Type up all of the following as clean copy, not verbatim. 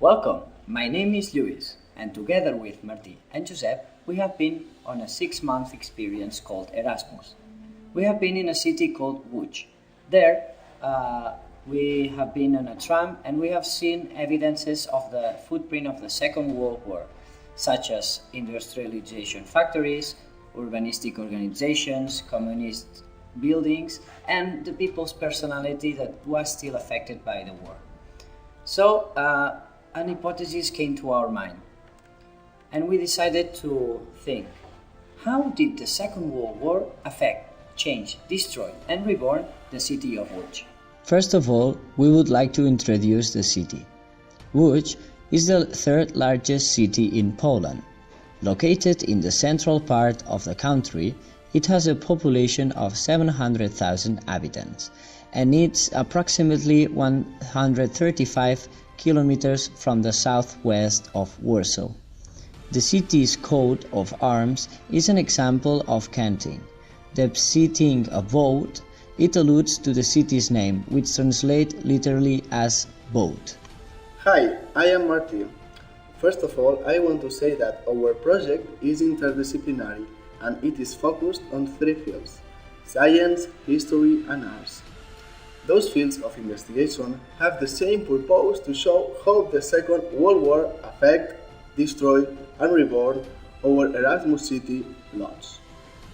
Welcome, my name is Lluis, and together with Marti and Josep, we have been on a 6-month experience called Erasmus. We have been in a city called Lodz. There, we have been on a tram and we have seen evidences of the footprint of the Second World War, such as industrialization factories, urbanistic organizations, communist buildings, and the people's personality that was still affected by the war. So, an hypothesis came to our mind, and we decided to think, how did the Second World War affect, change, destroy, and reborn the city of Lodz? First of all, we would like to introduce the city. Lodz is the third largest city in Poland. Located in the central part of the country, it has a population of 700,000 inhabitants, and it's approximately 135 kilometers from the southwest of Warsaw. The city's coat of arms is an example of canting. The sitting a vote, it alludes to the city's name, which translates literally as boat. Hi, I am Marti. First of all, I want to say that our project is interdisciplinary and it is focused on 3 fields: science, history and arts. Those fields of investigation have the same purpose to show how the Second World War affected, destroyed and reborn our Erasmus city, Lodz.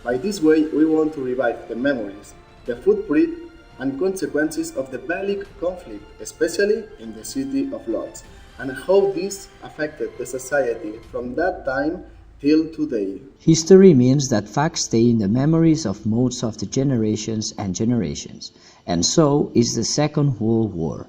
By this way, we want to revive the memories, the footprint and consequences of the Baltic conflict, especially in the city of Lodz, and how this affected the society from that time till today. History means that facts stay in the memories of most of the generations, and so is the Second World War.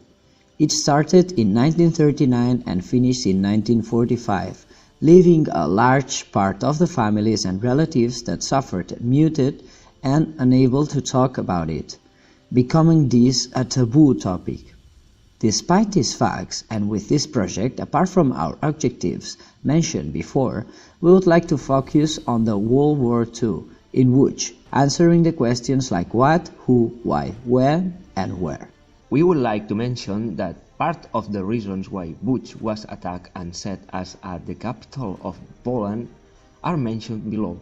It started in 1939 and finished in 1945, leaving a large part of the families and relatives that suffered muted and unable to talk about it, becoming this a taboo topic. Despite these facts, and with this project, apart from our objectives mentioned before, we would like to focus on the World War II, in which answering the questions like what, who, why, when, and where. We would like to mention that part of the reasons why Lodz was attacked and set as the capital of Poland are mentioned below,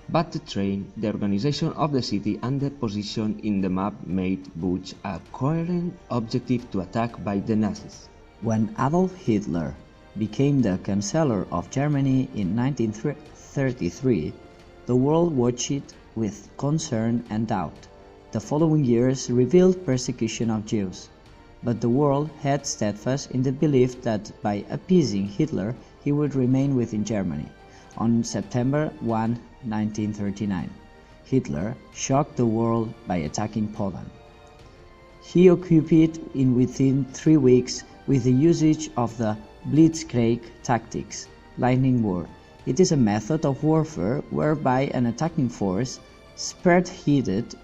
but the train, the organization of the city and the position in the map made Lodz a coherent objective to attack by the Nazis. When Adolf Hitler became the Chancellor of Germany in 1933, the world watched it with concern and doubt. The following years revealed persecution of Jews, but the world had steadfast in the belief that by appeasing Hitler he would remain within Germany. On September 1, 1939, Hitler shocked the world by attacking Poland. He occupied it within 3 weeks with the usage of the blitzkrieg tactics, lightning war. It is a method of warfare whereby an attacking force, spearheaded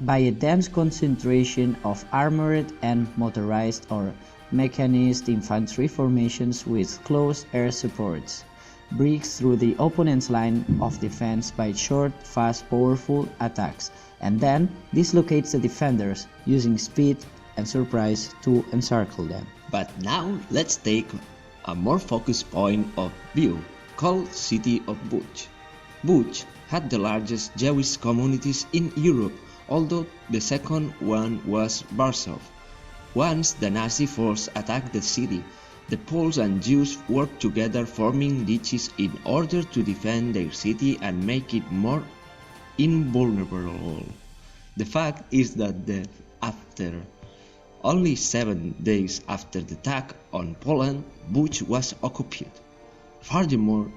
by a dense concentration of armored and motorized or mechanized infantry formations with close air supports, breaks through the opponent's line of defense by short, fast, powerful attacks, and then dislocates the defenders using speed and surprise to encircle them. But now let's take a more focused point of view, called City of Lodz. Lodz had the largest Jewish communities in Europe, although the second one was Warsaw. Once the Nazi force attacked the city, the Poles and Jews worked together, forming ditches in order to defend their city and make it more invulnerable. The fact is that after only 7 days after the attack on Poland, Lodz was occupied. Furthermore,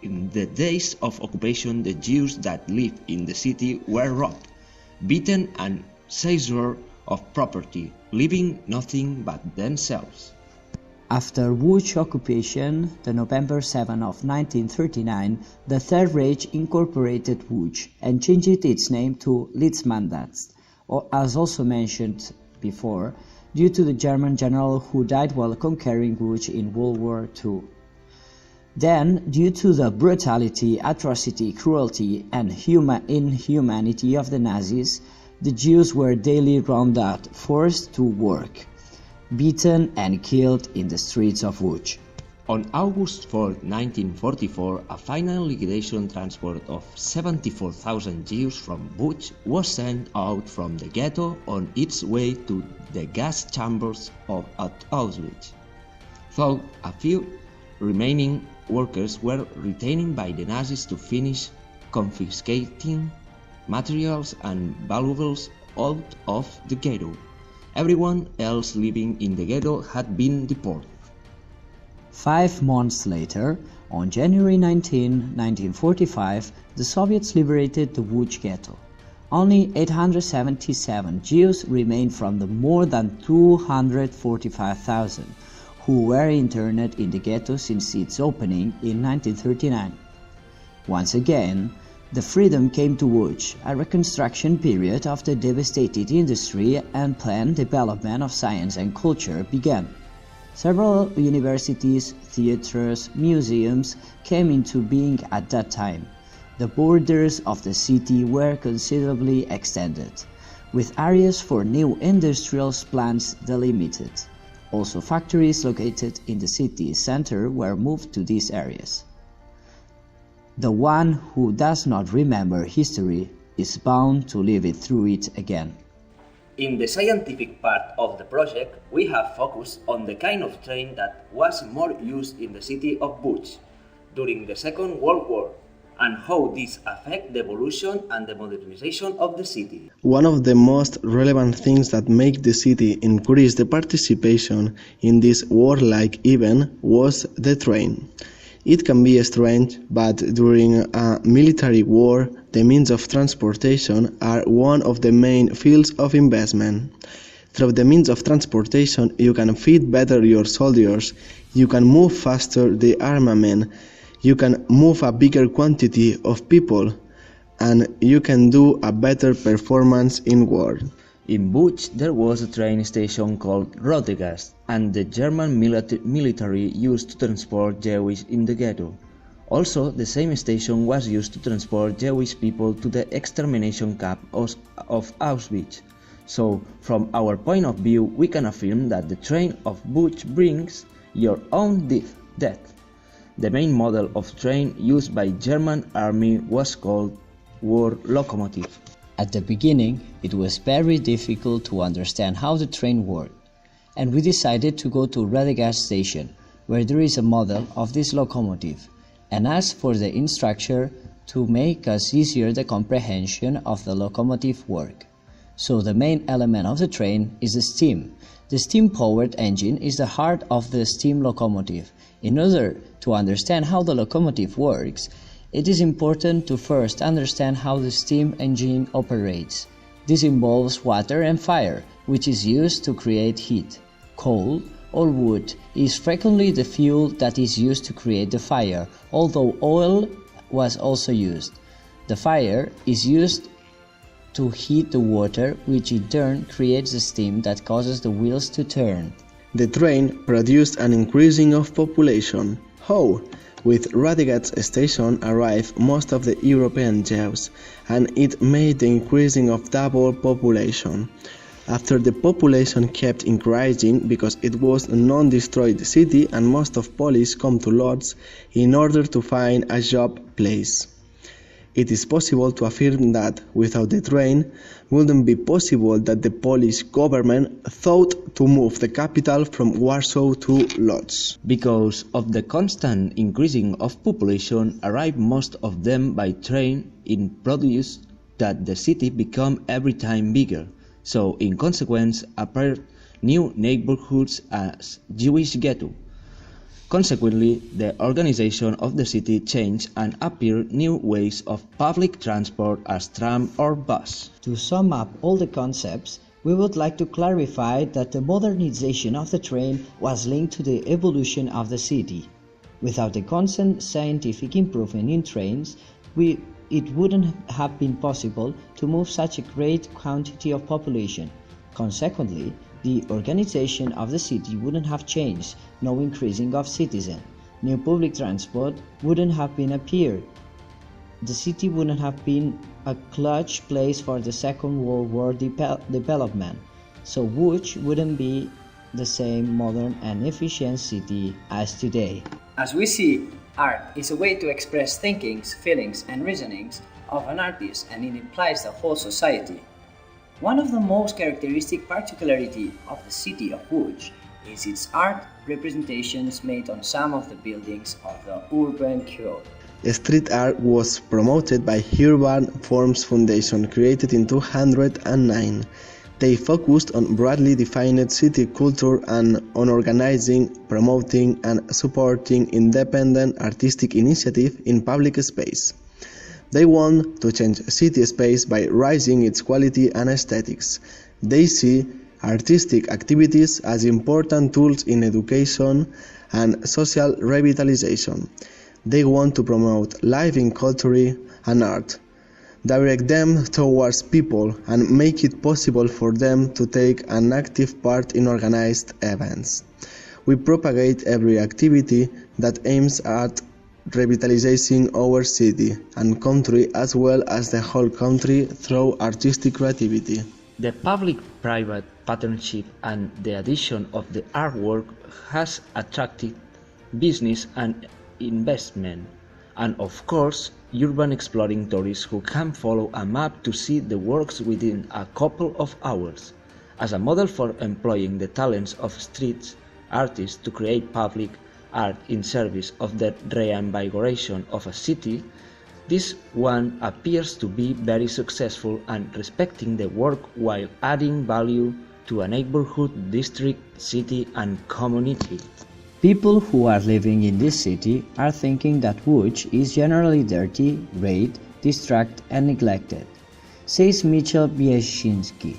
in the days of occupation, the Jews that lived in the city were robbed, beaten and seized of property, leaving nothing but themselves. After Lodz occupation, the November 7 of 1939, the Third Reich incorporated Lodz and changed its name to Litzmandat, as also mentioned before, due to the German general who died while conquering Lodz in World War II. Then, due to the brutality, atrocity, cruelty, and inhumanity of the Nazis, the Jews were daily rounded up, forced to work. beaten and killed in the streets of Łódź. On August 4, 1944, a final liquidation transport of 74,000 Jews from Łódź was sent out from the ghetto on its way to the gas chambers at Auschwitz, though a few remaining workers were retained by the Nazis to finish confiscating materials and valuables out of the ghetto. Everyone else living in the ghetto had been deported. 5 months later, on January 19, 1945, the Soviets liberated the Łódź ghetto. Only 877 Jews remained from the more than 245,000 who were interned in the ghetto since its opening in 1939. Once again, the freedom came to Łódź, a reconstruction period of the devastated industry and planned development of science and culture began. Several universities, theaters, museums came into being at that time. The borders of the city were considerably extended, with areas for new industrial plants delimited. Also, factories located in the city center were moved to these areas. The one who does not remember history is bound to live it through it again. In the scientific part of the project, we have focused on the kind of train that was more used in the city of Łódź during the Second World War, and how this affects the evolution and the modernization of the city. One of the most relevant things that make the city increase the participation in this warlike event was the train. It can be strange, but during a military war, the means of transportation are one of the main fields of investment. Through the means of transportation, you can feed better your soldiers, you can move faster the armament, you can move a bigger quantity of people, and you can do a better performance in war. In Łódź there was a train station called Rodegast, and the German military used to transport Jews in the ghetto. Also, the same station was used to transport Jewish people to the extermination camp of Auschwitz. So, from our point of view, we can affirm that the train of Łódź brings your own death. The main model of train used by German army was called war locomotive. At the beginning, it was very difficult to understand how the train worked, and we decided to go to Radegast station, where there is a model of this locomotive, and asked for the instructor to make us easier the comprehension of the locomotive work. So the main element of the train is the steam. The steam-powered engine is the heart of the steam locomotive. In order to understand how the locomotive works, it is important to first understand how the steam engine operates. This involves water and fire, which is used to create heat. Coal or wood is frequently the fuel that is used to create the fire, although oil was also used. The fire is used to heat the water, which in turn creates the steam that causes the wheels to turn. The train produced an increasing of population. How? With Radegast station arrived most of the European Jews, and it made the increasing of double population. After the population kept increasing because it was a non-destroyed city and most of Polish come to Lodz in order to find a job place. It is possible to affirm that without the train wouldn't be possible that the Polish government thought to move the capital from Warsaw to Lodz. Because of the constant increasing of population, arrived most of them by train in produce that the city become every time bigger. So in consequence appeared new neighborhoods as Jewish ghetto. Consequently, the organization of the city changed and appeared new ways of public transport as tram or bus. To sum up all the concepts, we would like to clarify that the modernization of the train was linked to the evolution of the city. Without the constant scientific improvement in trains, it wouldn't have been possible to move such a great quantity of population. Consequently, the organization of the city wouldn't have changed, no increasing of citizens. New public transport wouldn't have been appeared. The city wouldn't have been a clutch place for the Second World War development. So Łódź wouldn't be the same modern and efficient city as today. As we see, art is a way to express thinkings, feelings, and reasonings of an artist, and it implies the whole society. One of the most characteristic particularity of the city of Łódź is its art representations made on some of the buildings of the urban core. Street art was promoted by Reborn Forms Foundation, created in 2009. They focused on broadly defined city culture and on organizing, promoting, and supporting independent artistic initiative in public space. They want to change city space by raising its quality and aesthetics. They see artistic activities as important tools in education and social revitalization. They want to promote life in culture and art, direct them towards people, and make it possible for them to take an active part in organized events. We propagate every activity that aims at revitalizing our city and country as well as the whole country through artistic creativity. The public-private partnership and the addition of the artwork has attracted business and investment, and of course urban exploring tourists who can follow a map to see the works within a couple of hours. As a model for employing the talents of street artists to create public art in service of the reinvigoration of a city, this one appears to be very successful and respecting the work while adding value to a neighborhood, district, city and community. People who are living in this city are thinking that Łódź is generally dirty, great, distracted and neglected, says Michał Bieszczynski,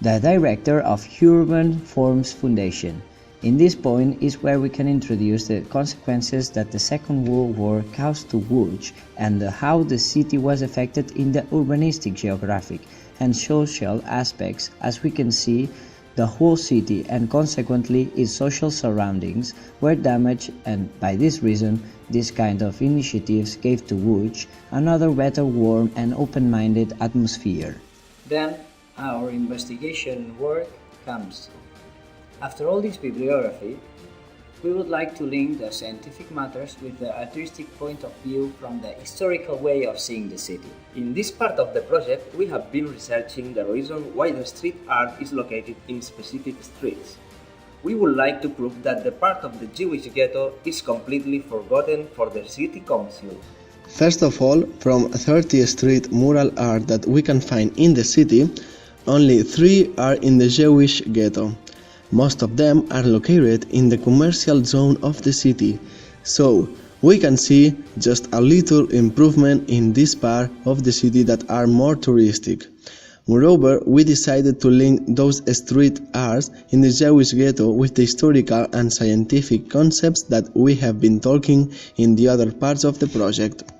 the director of Urban Forms Foundation. In this point is where we can introduce the consequences that the Second World War caused to Łódź and how the city was affected in the urbanistic, geographic and social aspects. As we can see, the whole city and consequently its social surroundings were damaged, and by this reason this kind of initiatives gave to Łódź another better, warm and open-minded atmosphere. Then our investigation work comes. After all this bibliography, we would like to link the scientific matters with the artistic point of view from the historical way of seeing the city. In this part of the project, we have been researching the reason why the street art is located in specific streets. We would like to prove that the part of the Jewish ghetto is completely forgotten for the city council. First of all, from 30 street mural art that we can find in the city, only 3 are in the Jewish ghetto. Most of them are located in the commercial zone of the city, so we can see just a little improvement in this part of the city that are more touristic. Moreover, we decided to link those street arts in the Jewish ghetto with the historical and scientific concepts that we have been talking in the other parts of the project.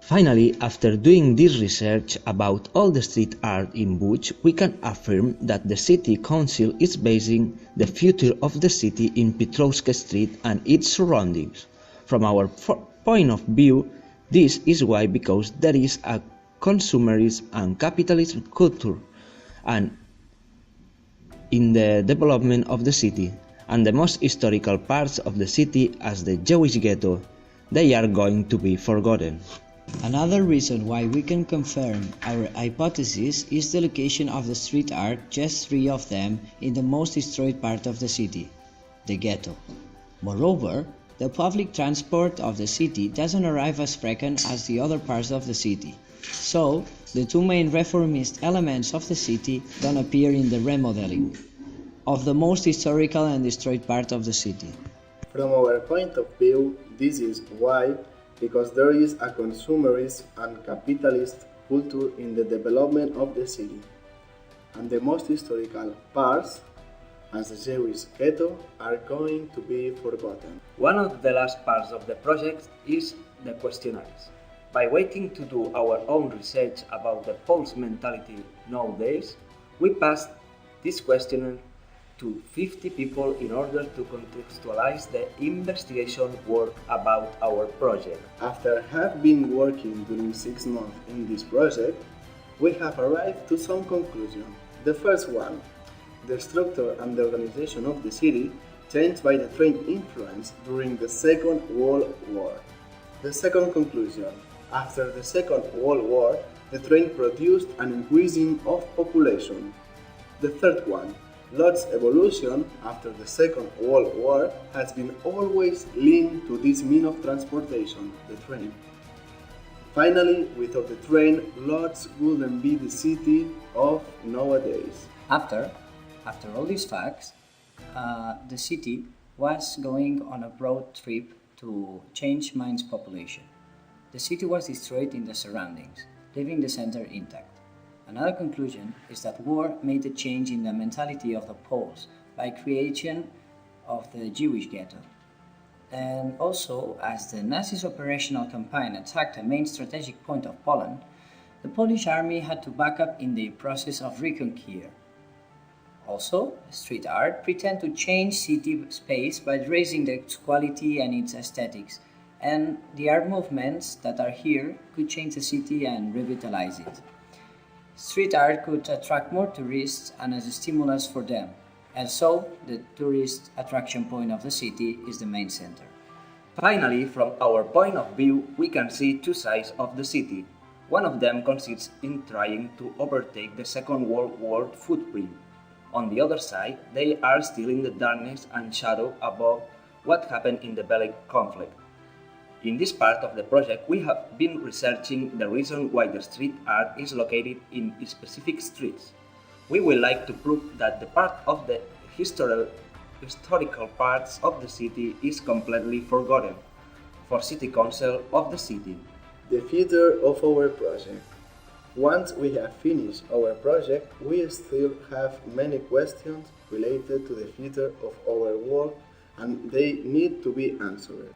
Finally, after doing this research about all the street art in Łódź, we can affirm that the city council is basing the future of the city in Piotrowska Street and its surroundings. From our point of view, this is why because there is a consumerism and capitalist culture and in the development of the city, and the most historical parts of the city as the Jewish ghetto, they are going to be forgotten. Another reason why we can confirm our hypothesis is the location of the street art, just 3 of them, in the most destroyed part of the city, the ghetto. Moreover, the public transport of the city doesn't arrive as frequent as the other parts of the city. So, the 2 main reformist elements of the city don't appear in the remodeling of the most historical and destroyed part of the city. From our point of view, this is why, because there is a consumerist and capitalist culture in the development of the city, and the most historical parts, as the Jewish ghetto, are going to be forgotten. One of the last parts of the project is the questionnaires. By waiting to do our own research about the Polish mentality nowadays, we passed this questionnaire to 50 people in order to contextualize the investigation work about our project. After have been working during 6 months in this project, we have arrived to some conclusion. The first one, The structure and the organization of the city changed by the train influence during the Second World War. The second conclusion. After the Second World War, the train produced an increasing of population. The third one. Lodz evolution after the Second World War has been always linked to this mean of transportation, the train. Finally, without the train, Lodz wouldn't be the city of nowadays. After all these facts, the city was going on a broad trip to change Mainz's population. The city was destroyed in the surroundings, leaving the center intact. Another conclusion is that war made a change in the mentality of the Poles by creation of the Jewish ghetto. And also, as the Nazis' operational campaign attacked a main strategic point of Poland, the Polish army had to back up in the process of reconquer. Also, street art pretend to change city space by raising its quality and its aesthetics, and the art movements that are here could change the city and revitalize it. Street art could attract more tourists and as a stimulus for them, and so the tourist attraction point of the city is the main center. Finally, from our point of view, we can see two sides of the city. One of them consists in trying to overtake the Second World War footprint. On the other side, they are still in the darkness and shadow above what happened in the Belgic conflict. In this part of the project, we have been researching the reason why the street art is located in specific streets. We would like to prove that the part of the historical parts of the city is completely forgotten for City Council of the city. The future of our project. Once we have finished our project, we still have many questions related to the future of our work and they need to be answered.